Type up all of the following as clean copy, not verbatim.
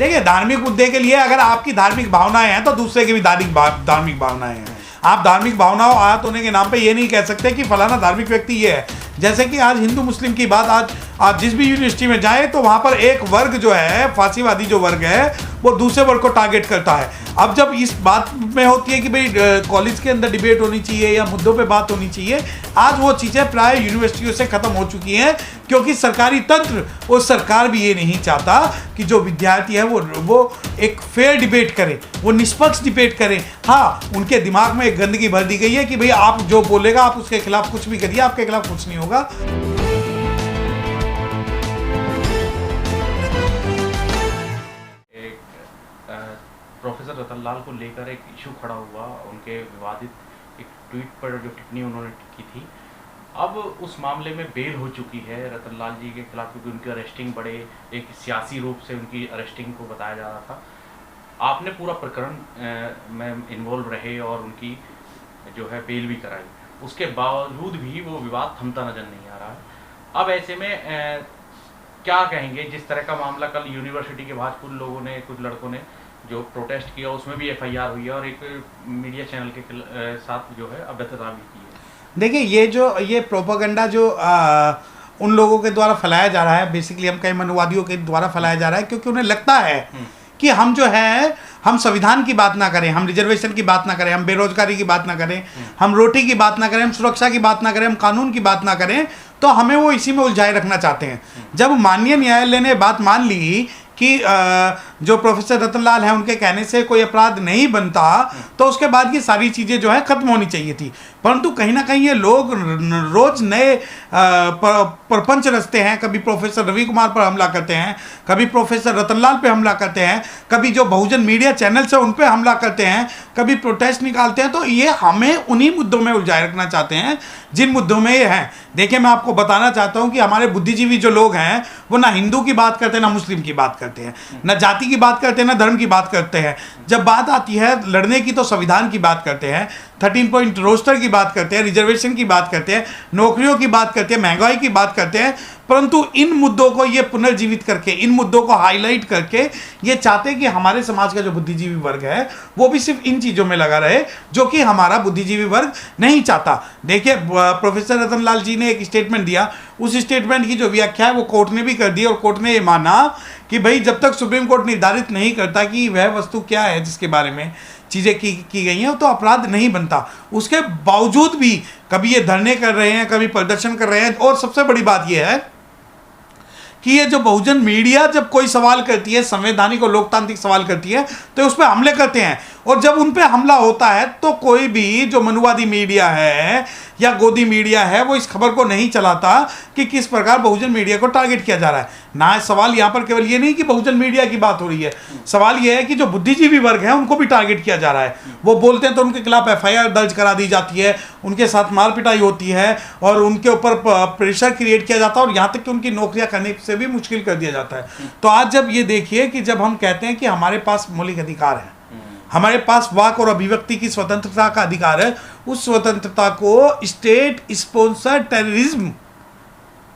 देखिए, धार्मिक मुद्दे के लिए अगर आपकी धार्मिक भावनाएं हैं तो दूसरे की भी धार्मिक भावनाएं हैं। आप धार्मिक भावनाओं आहत होने के नाम पे ये नहीं कह सकते कि फलाना धार्मिक व्यक्ति ये है। जैसे कि आज हिंदू मुस्लिम की बात, आज आप जिस भी यूनिवर्सिटी में जाएं तो वहाँ पर एक वर्ग जो है, फांसीवादी जो वर्ग है, वो दूसरे वर्ग को टारगेट करता है। अब जब इस बात में होती है कि भाई कॉलेज के अंदर डिबेट होनी चाहिए या मुद्दों पे बात होनी चाहिए, आज वो चीज़ें प्राय यूनिवर्सिटियों से ख़त्म हो चुकी हैं, क्योंकि सरकारी तंत्र और सरकार भी ये नहीं चाहता कि जो विद्यार्थी है वो एक फेयर डिबेट करें, वो निष्पक्ष डिबेट करें। हाँ, उनके दिमाग में एक गंदगी भर दी गई है कि भाई आप जो बोलेगा आप उसके खिलाफ कुछ भी करिए, आपके खिलाफ कुछ नहीं होगा। प्रोफेसर रतन लाल को लेकर एक इशू खड़ा हुआ, उनके विवादित एक ट्वीट पर जो टिप्पणी उन्होंने की थी। अब उस मामले में बेल हो चुकी है रतन लाल जी के खिलाफ, क्योंकि उनकी अरेस्टिंग बड़े एक सियासी रूप से उनकी अरेस्टिंग को बताया जा रहा था। आपने पूरा प्रकरण में इन्वॉल्व रहे और उनकी जो है बेल भी कराई, उसके बावजूद भी वो विवाद थमता नजर नहीं आ रहा है। अब ऐसे में क्या कहेंगे, जिस तरह का मामला कल यूनिवर्सिटी के बाहर कुछ लड़कों ने जो प्रोटेस्ट किया, उसमें भी FIR हुई है और एक मीडिया चैनल के साथ जो है अभद्रता भी की है। देखिए, ये प्रोपेगेंडा जो उन लोगों के द्वारा फैलाया जा रहा है, बेसिकली हम कई मनवादियों के द्वारा फैलाया जा रहा है, क्योंकि उन्हें लगता है कि हम जो है, हम संविधान की बात ना करें, हम रिजर्वेशन की बात ना करें, हम बेरोजगारी की बात ना करें, हम रोटी की बात ना करें, हम सुरक्षा की बात ना करें, हम कानून की बात ना करें, तो हमें वो इसी में उलझाए रखना चाहते हैं। जब माननीय न्यायालय ने बात मान ली कि जो प्रोफेसर रतन लाल हैं उनके कहने से कोई अपराध नहीं बनता, तो उसके बाद ये सारी चीज़ें जो है ख़त्म होनी चाहिए थी। परंतु कहीं ना कहीं ये लोग रोज़ नए प्रपंच रचते हैं। कभी प्रोफेसर रवि कुमार पर हमला करते हैं, कभी प्रोफेसर रतन लाल पे हमला करते हैं, कभी जो बहुजन मीडिया चैनल से उन पे हमला करते हैं, कभी प्रोटेस्ट निकालते हैं। तो ये हमें उन्हीं मुद्दों में उलझाए रखना चाहते हैं जिन मुद्दों में ये हैं। देखिए, मैं आपको बताना चाहता हूँ कि हमारे बुद्धिजीवी जो लोग हैं वो ना हिंदू की बात करते हैं, ना मुस्लिम की बात करते हैं, ना जाति की बात करते हैं, ना धर्म की बात करते हैं। जब बात आती है लड़ने की तो संविधान की बात करते हैं, 13 पॉइंट रोस्टर की बात करते हैं, रिजर्वेशन की बात करते हैं, नौकरियों की बात करते हैं, महंगाई की बात करते हैं। परंतु इन मुद्दों को ये पुनर्जीवित करके, इन मुद्दों को हाईलाइट करके ये चाहते हैं कि हमारे समाज का जो बुद्धिजीवी वर्ग है वो भी सिर्फ इन चीज़ों में लगा रहे, जो कि हमारा बुद्धिजीवी वर्ग नहीं चाहता। देखिए, प्रोफेसर रतन लाल जी ने एक स्टेटमेंट दिया, उस स्टेटमेंट की जो व्याख्या है वो कोर्ट ने भी कर दी, और कोर्ट ने ये माना कि भाई जब तक सुप्रीम कोर्ट निर्धारित नहीं करता कि वह वस्तु क्या है जिसके बारे में चीज़ें की गई हैं, तो अपराध नहीं बनता। उसके बावजूद भी कभी ये धरने कर रहे हैं, कभी प्रदर्शन कर रहे हैं। और सबसे बड़ी बात यह है कि ये जो बहुजन मीडिया जब कोई सवाल करती है, संवैधानिक और लोकतांत्रिक सवाल करती है, तो उस पर हमले करते हैं। और जब उन पे हमला होता है तो कोई भी जो मनुवादी मीडिया है या गोदी मीडिया है वो इस खबर को नहीं चलाता कि किस प्रकार बहुजन मीडिया को टारगेट किया जा रहा है। ना, सवाल यहाँ पर केवल ये नहीं कि बहुजन मीडिया की बात हो रही है, सवाल ये है कि जो बुद्धिजीवी वर्ग है उनको भी टारगेट किया जा रहा है। वो बोलते हैं तो उनके खिलाफ FIR दर्ज करा दी जाती है, उनके साथ मार पिटाई होती है और उनके ऊपर प्रेशर क्रिएट किया जाता है, और यहाँ तक कि उनकी नौकरियाँ करने से भी मुश्किल कर दिया जाता है। तो आज जब ये देखिए कि जब हम कहते हैं कि हमारे पास मौलिक अधिकार है, हमारे पास वाक और अभिव्यक्ति की स्वतंत्रता का अधिकार है, उस स्वतंत्रता को स्टेट स्पॉन्सर्ड टेररिज्म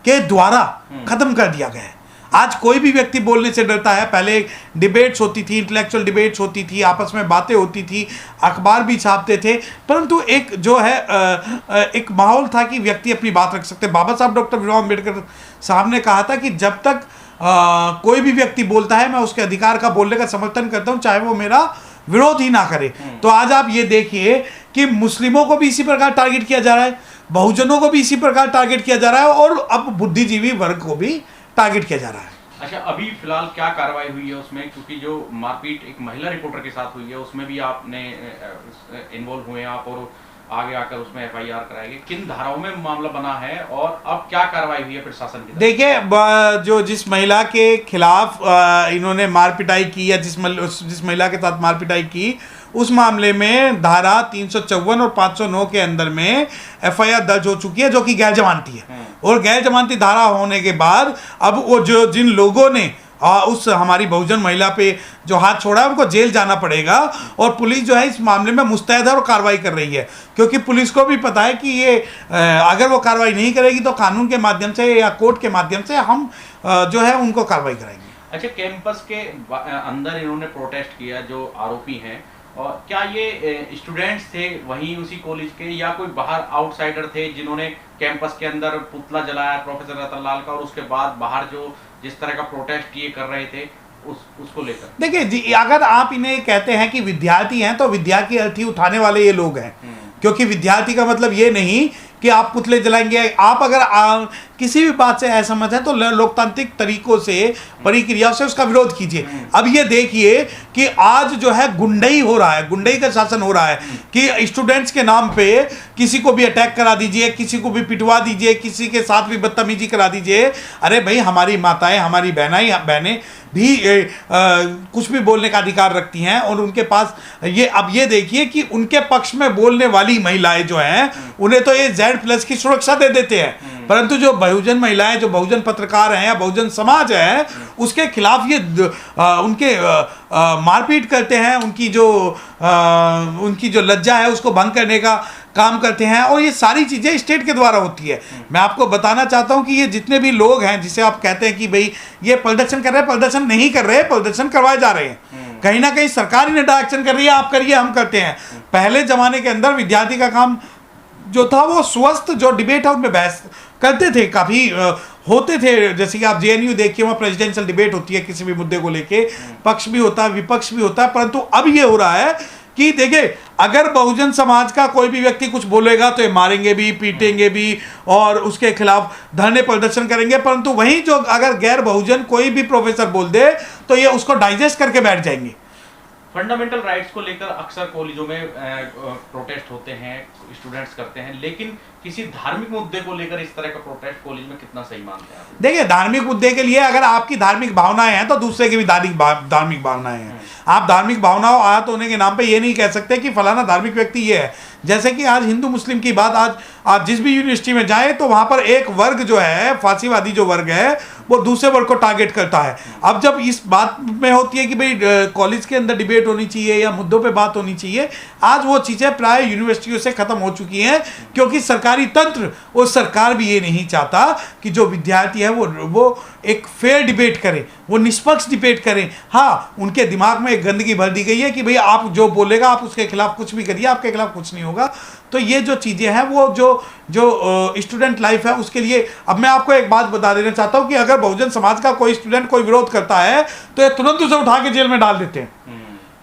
के द्वारा खत्म कर दिया गया है। आज कोई भी व्यक्ति बोलने से डरता है। पहले डिबेट्स होती थी, इंटेलेक्चुअल डिबेट्स होती थी, आपस में बातें होती थी, अखबार भी छापते थे, परंतु एक जो है एक माहौल था कि व्यक्ति अपनी बात रख सकते। बाबा साहब डॉक्टर भीमराव अम्बेडकर साहब ने कहा था कि जब तक कोई भी व्यक्ति बोलता है मैं उसके अधिकार का बोलने का समर्थन करता हूँ, चाहे वो मेरा विरोध ही ना करे। तो आज आप ये देखिए कि मुस्लिमों को भी इसी प्रकार टारगेट किया जा रहा है, बहुजनों को भी इसी प्रकार टारगेट किया जा रहा है, और अब बुद्धिजीवी वर्ग को भी टारगेट किया जा रहा है। अच्छा, अभी फिलहाल क्या कार्रवाई हुई है उसमें, क्योंकि जो मारपीट एक महिला रिपोर्टर के साथ हुई है उसमें भी आपने इन्वॉल्व हुए हैं आप, और आगे आकर उसमें FIR कराएंगे, किन धाराओं में मामला बना है और अब क्या कार्रवाई हुई है प्रशासन की? देखिए, जिस महिला के खिलाफ इन्होंने मार पिटाई की या जिस महिला के साथ मार पिटाई की, उस मामले में धारा 354 और 509 के अंदर में FIR दर्ज हो चुकी है, जो कि गैर जमानती है। और गैर जमानती धारा होने के बाद अब वो जिन लोगों ने उस हमारी बहुजन महिला पे जो हाथ छोड़ा है उनको जेल जाना पड़ेगा, और पुलिस जो है इस मामले में मुस्तैद है और कार्रवाई कर रही है, क्योंकि पुलिस को भी पता है कि ये अगर वो कार्रवाई नहीं करेगी तो कानून के माध्यम से या कोर्ट के माध्यम से हम जो है उनको कार्रवाई कराएंगे। अच्छा, कैंपस के अंदर इन्होंने प्रोटेस्ट किया जो आरोपी हैं, और क्या ये स्टूडेंट्स थे वहीं उसी कॉलेज के, या कोई बाहर आउटसाइडर थे जिन्होंने कैंपस के अंदर पुतला जलाया प्रोफेसर रतन लाल का, और उसके बाद बाहर जो जिस तरह का प्रोटेस्ट ये कर रहे थे उसको लेकर? देखिए जी, अगर आप इन्हें कहते हैं कि विद्यार्थी हैं तो विद्यार्थी अर्थी उठाने वाले ये लोग हैं, क्योंकि विद्यार्थी का मतलब ये नहीं कि आप पुतले जलाएंगे। आप अगर किसी भी बात से असहमत है तो लोकतांत्रिक तरीकों से, प्रक्रिया से उसका विरोध कीजिए। अब ये देखिए कि आज जो है गुंडई हो रहा है, गुंडई का शासन हो रहा है कि स्टूडेंट्स के नाम पे किसी को भी अटैक करा दीजिए, किसी को भी पिटवा दीजिए, किसी के साथ भी बदतमीजी करा दीजिए। अरे भाई, हमारी माताएं, हमारी बहनें भी कुछ भी बोलने का अधिकार रखती हैं, और उनके पास ये, अब ये देखिए कि उनके पक्ष में बोलने वाली महिलाएं जो हैं उन्हें तो ये Z+ की सुरक्षा दे देते हैं, परंतु जो बहुजन महिलाएं, जो बहुजन पत्रकार हैं या बहुजन समाज है, उसके खिलाफ ये उनके मारपीट करते हैं, उनकी जो लज्जा है उसको भंग करने का काम करते हैं, और ये सारी चीज़ें स्टेट के द्वारा होती है। मैं आपको बताना चाहता हूं कि ये जितने भी लोग हैं जिसे आप कहते हैं कि भाई ये प्रदर्शन कर रहे हैं, प्रदर्शन नहीं कर रहे, प्रदर्शन करवाए जा रहे हैं। कहीं ना कहीं सरकार ही डायरेक्शन कर रही है, आप करिए, हम करते हैं। पहले जमाने के अंदर विद्यार्थी का काम जो था वो स्वस्थ जो डिबेट है उनमें बहस करते थे, काफ़ी होते थे। जैसे कि आप JNU देखिए, वहाँ प्रेसिडेंशियल डिबेट होती है, किसी भी मुद्दे को लेके पक्ष भी होता है, विपक्ष भी होता है। परंतु अब ये हो रहा है कि देखिए, अगर बहुजन समाज का कोई भी व्यक्ति कुछ बोलेगा तो ये मारेंगे भी, पीटेंगे भी, और उसके खिलाफ धरने प्रदर्शन करेंगे। परंतु वहीं जो अगर गैर बहुजन कोई भी प्रोफेसर बोल दे तो ये उसको डाइजेस्ट करके बैठ जाएंगे। फंडामेंटल राइट्स को लेकर अक्सर कॉलेजों में प्रोटेस्ट होते हैं, स्टूडेंट्स करते हैं, लेकिन किसी धार्मिक मुद्दे को लेकर इस तरह का प्रोटेस्ट कॉलेज में कितना सही मानते हैं आप? देखिए, धार्मिक मुद्दे के लिए अगर आपकी धार्मिक भावनाएं हैं तो दूसरे की भी धार्मिक भावनाएं हैं। आप धार्मिक भावनाओं आहत होने के नाम पे ये नहीं कह सकते कि फलाना धार्मिक व्यक्ति ये है। जैसे कि आज हिंदू मुस्लिम की बात, आज जिस भी यूनिवर्सिटी में जाए तो वहाँ पर एक वर्ग जो है, फांसीवादी जो वर्ग है, वो दूसरे वर्ग को टारगेट करता है। अब जब इस बात में होती है कि भाई कॉलेज के अंदर डिबेट होनी चाहिए या मुद्दों पे बात होनी चाहिए, आज वो चीज़ें प्राय यूनिवर्सिटियों से ख़त्म हो चुकी हैं, क्योंकि सरकारी तंत्र और सरकार भी ये नहीं चाहता कि जो विद्यार्थी है वो एक फेयर डिबेट करें, वो निष्पक्ष डिबेट करें। हाँ, उनके दिमाग में एक गंदगी भर दी गई है कि भाई आप जो बोलेगा आप उसके खिलाफ कुछ भी करिए, आपके खिलाफ कुछ नहीं होगा। तो ये जो चीज़ें हैं वो जो स्टूडेंट लाइफ है उसके लिए, अब मैं आपको एक बात बता देना चाहता हूँ कि अगर बहुजन समाज का कोई स्टूडेंट कोई विरोध करता है तो ये तुरंत उसे उठा के जेल में डाल देते हैं,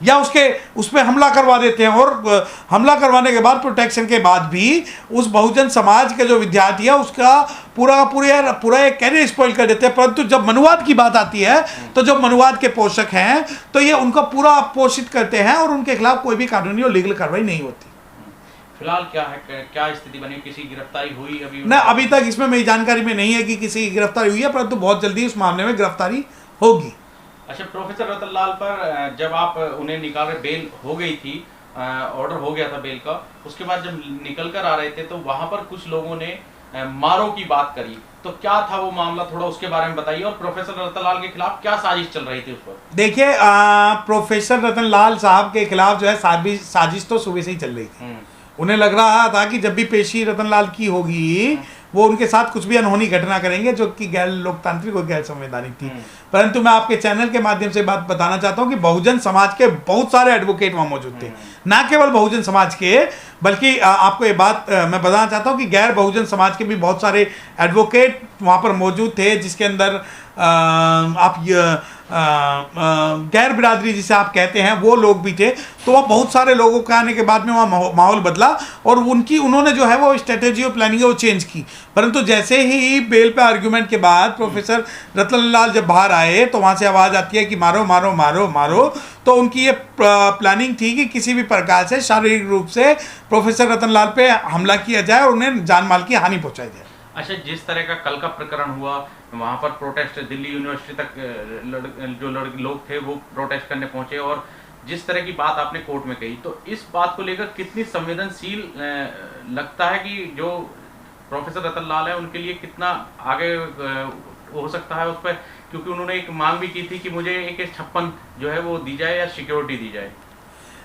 या उस पर हमला करवा देते हैं, और हमला करवाने के बाद, प्रोटेक्शन के बाद भी उस बहुजन समाज के जो विद्यार्थी है उसका पूरा एक कैरियर स्पॉइल कर देते हैं। परंतु जब मनुवाद की बात आती है तो जो मनुवाद के पोषक हैं तो ये उनको पूरा पोषित करते हैं, और उनके खिलाफ कोई भी कानूनी और लीगल कार्रवाई नहीं होती। फिलहाल क्या स्थिति बनी, किसी गिरफ्तारी हुई अभी? ना, अभी तक इसमें मेरी जानकारी में नहीं है कि किसी की गिरफ्तारी हुई है, परंतु बहुत जल्दी उस मामले में गिरफ्तारी होगी। अच्छा, प्रोफेसर रतन लाल पर जब आप उन्हें निकाल रहे, बेल हो गई थी, ऑर्डर हो गया था बेल का, उसके बाद जब निकल कर आ रहे थे तो वहां पर कुछ लोगों ने मारो की बात करी, तो क्या था वो मामला, थोड़ा उसके बारे में बताइए, और प्रोफेसर रतन लाल के खिलाफ क्या साजिश चल रही थी उस पर? देखिए, प्रोफेसर रतन लाल साहब के खिलाफ जो है साजिश तो सुबह से ही चल रही थी। उन्हें लग रहा था कि जब भी पेशी रतन लाल की होगी वो उनके साथ कुछ भी अनहोनी घटना करेंगे जो कि गैर लोकतांत्रिक और गैर संवैधानिक थी। परंतु मैं आपके चैनल के माध्यम से बात बताना चाहता हूं कि बहुजन समाज के बहुत सारे एडवोकेट वहां मौजूद थे, ना केवल बहुजन समाज के, बल्कि आपको ये बात मैं बताना चाहता हूं कि गैर बहुजन समाज के भी बहुत सारे एडवोकेट वहां पर मौजूद थे, जिसके अंदर आप गैर बिरादरी जिसे आप कहते हैं वो लोग भी थे। तो वह बहुत सारे लोगों के आने के बाद में वहाँ माहौल बदला, और उन्होंने जो है वो स्ट्रेटेजी और प्लानिंग है वो चेंज की। परंतु जैसे ही बेल पे आर्ग्यूमेंट के बाद प्रोफेसर रतन लाल जब बाहर आए तो वहाँ से आवाज़ आती है कि मारो मारो मारो मारो। तो उनकी ये प्लानिंग थी कि किसी भी प्रकार से शारीरिक रूप से प्रोफेसर रतन लाल पे हमला किया जाए और उन्हें जान माल की हानि पहुँचाई जाए। अच्छा, जिस तरह का कल का प्रकरण हुआ, वहाँ पर प्रोटेस्ट, दिल्ली यूनिवर्सिटी तक लोग थे वो प्रोटेस्ट करने पहुँचे, और जिस तरह की बात आपने कोर्ट में कही, तो इस बात को लेकर कितनी संवेदनशील लगता है कि जो प्रोफेसर रतन लाल है उनके लिए कितना आगे हो सकता है उस पर, क्योंकि उन्होंने एक मांग भी की थी कि मुझे AK-56 जो है वो दी जाए या सिक्योरिटी दी जाए।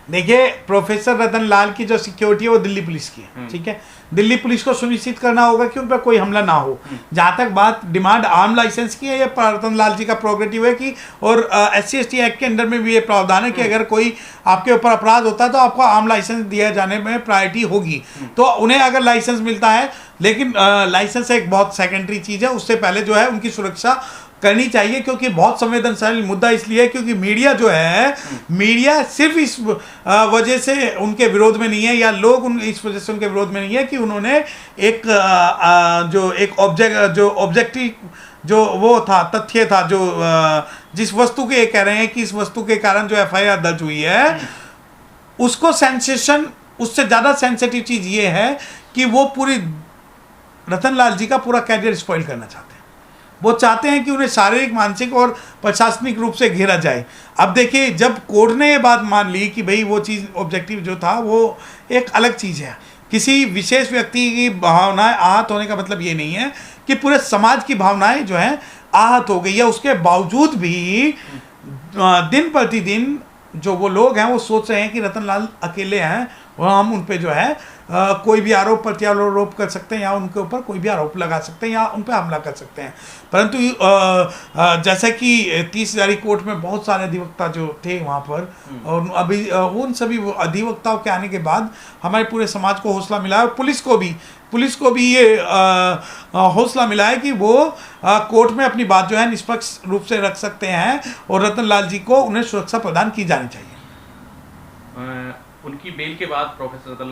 देखिए, प्रोफेसर रतन लाल की जो सिक्योरिटी है वो दिल्ली पुलिस की है, ठीक है। दिल्ली पुलिस को सुनिश्चित करना होगा कि उन पर कोई हमला ना हो। जहाँ तक बात डिमांड आर्म लाइसेंस की है, ये रतन लाल जी का प्रोग्रेटिव है कि, और SC/ST एक्ट के अंडर में भी ये प्रावधान है कि अगर कोई आपके ऊपर अपराध होता है तो आपको आर्म लाइसेंस दिया जाने में प्रायोरिटी होगी। तो उन्हें अगर लाइसेंस मिलता है, लेकिन लाइसेंस एक बहुत सेकेंडरी चीज़ है, उससे पहले जो है उनकी सुरक्षा करनी चाहिए, क्योंकि बहुत संवेदनशील मुद्दा इसलिए है क्योंकि मीडिया जो है, मीडिया सिर्फ इस वजह से उनके विरोध में नहीं है, या लोग इस वजह से उनके विरोध में नहीं है कि उन्होंने एक ऑब्जेक्टिव जो वो था, तथ्य था, जो जिस वस्तु के कह रहे हैं कि इस वस्तु के कारण जो FIR दर्ज हुई है, उसको सेंसेशन, उससे ज़्यादा सेंसिटिव चीज़ ये है कि वो पूरी रतन लाल जी का पूरा कैरियर स्पॉइल करना चाहते हैं। वो चाहते हैं कि उन्हें शारीरिक, मानसिक और प्रशासनिक रूप से घेरा जाए। अब देखिए, जब कोर्ट ने ये बात मान ली कि भाई वो चीज़ ऑब्जेक्टिव जो था वो एक अलग चीज़ है, किसी विशेष व्यक्ति की भावनाएं आहत होने का मतलब ये नहीं है कि पूरे समाज की भावनाएं जो हैं आहत हो गई है। उसके बावजूद भी दिन प्रतिदिन जो वो लोग हैं वो सोच रहे हैं कि रतन लाल अकेले हैं और हम उन पे जो है कोई भी आरोप प्रत्यारोप कर सकते हैं, या उनके ऊपर कोई भी आरोप लगा सकते हैं, या उन पे हमला कर सकते हैं। परंतु जैसे कि 30 हज़ारी कोर्ट में बहुत सारे अधिवक्ता जो थे वहाँ पर, और अभी उन सभी अधिवक्ताओं के आने के बाद हमारे पूरे समाज को हौसला मिला है, और पुलिस को भी ये हौसला मिला है कि वो कोर्ट में अपनी बात जो है निष्पक्ष रूप से रख सकते हैं, और रतन लाल जी को उन्हें सुरक्षा प्रदान की जानी चाहिए। उनकी बेल के बाद, प्रोफेसर रतन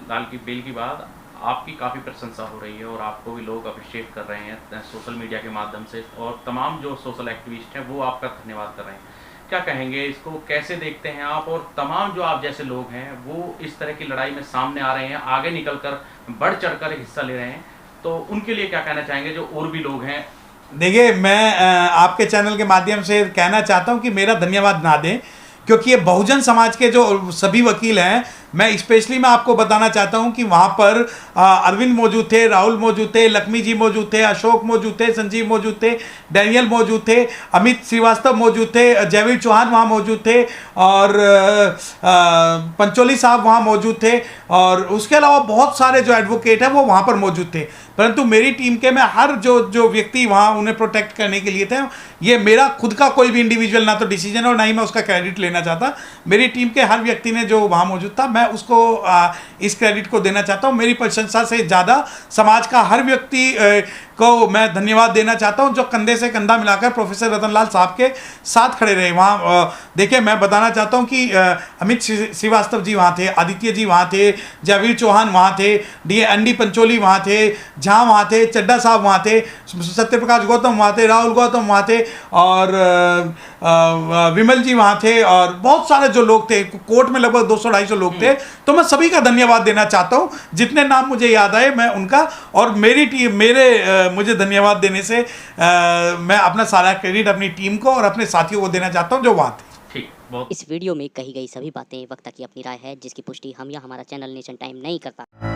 लाल की बेल के बाद आपकी काफ़ी प्रशंसा हो रही है, और आपको भी लोग अप्रिशिएट कर रहे हैं सोशल मीडिया के माध्यम से, और तमाम जो सोशल एक्टिविस्ट हैं वो आपका धन्यवाद कर रहे हैं। क्या कहेंगे, इसको कैसे देखते हैं आप, और तमाम जो आप जैसे लोग हैं वो इस तरह की लड़ाई में सामने आ रहे हैं, आगे निकल कर बढ़ चढ़ कर हिस्सा ले रहे हैं, तो उनके लिए क्या कहना चाहेंगे जो और भी लोग हैं? देखिए, मैं आपके चैनल के माध्यम से कहना चाहता हूँ कि मेरा धन्यवाद ना दें, क्योंकि ये बहुजन समाज के जो सभी वकील हैं, मैं स्पेशली मैं आपको बताना चाहता हूं कि वहाँ पर अरविंद मौजूद थे, राहुल मौजूद थे, लक्ष्मी जी मौजूद थे, अशोक मौजूद थे, संजीव मौजूद थे, डैनियल मौजूद थे, अमित श्रीवास्तव मौजूद थे, जयवीर चौहान वहाँ मौजूद थे, और पंचोली साहब वहाँ मौजूद थे, और उसके अलावा बहुत सारे जो एडवोकेट हैं वो वहाँ पर मौजूद थे। परंतु मेरी टीम के में हर जो व्यक्ति वहाँ उन्हें प्रोटेक्ट करने के लिए थे, ये मेरा खुद का कोई भी इंडिविजुअल ना तो डिसीजन और ना ही मैं उसका क्रेडिट लेना चाहता। मेरी टीम के हर व्यक्ति ने जो वहाँ मौजूद था, मैं उसको इस क्रेडिट को देना चाहता हूँ। मेरी प्रशंसा से ज़्यादा समाज का हर व्यक्ति को मैं धन्यवाद देना चाहता हूं, जो कंधे से कंधा मिलाकर प्रोफेसर रतन लाल साहब के साथ खड़े रहे। वहाँ देखिए, मैं बताना चाहता हूं कि अमित श्रीवास्तव जी वहाँ थे, आदित्य जी वहाँ थे, जयवीर चौहान वहाँ थे, ND पंचोली वहाँ थे, झा वहाँ थे, चड्डा साहब वहाँ थे, सत्यप्रकाश गौतम वहाँ थे, राहुल गौतम वहाँ थे, और विमल जी वहाँ थे, और बहुत सारे जो लोग थे, कोर्ट में लगभग 200-250 लोग थे। तो मैं सभी का धन्यवाद देना चाहता हूँ, जितने नाम मुझे याद आए मैं उनका, और मेरी टीम मुझे धन्यवाद देने से मैं अपना सारा क्रेडिट अपनी टीम को और अपने साथियों को देना चाहता हूं जो वहाँ थे। इस वीडियो में कही गई सभी बातें वक्ता की अपनी राय है, जिसकी पुष्टि हम या हमारा चैनल नेशन टाइम नहीं करता।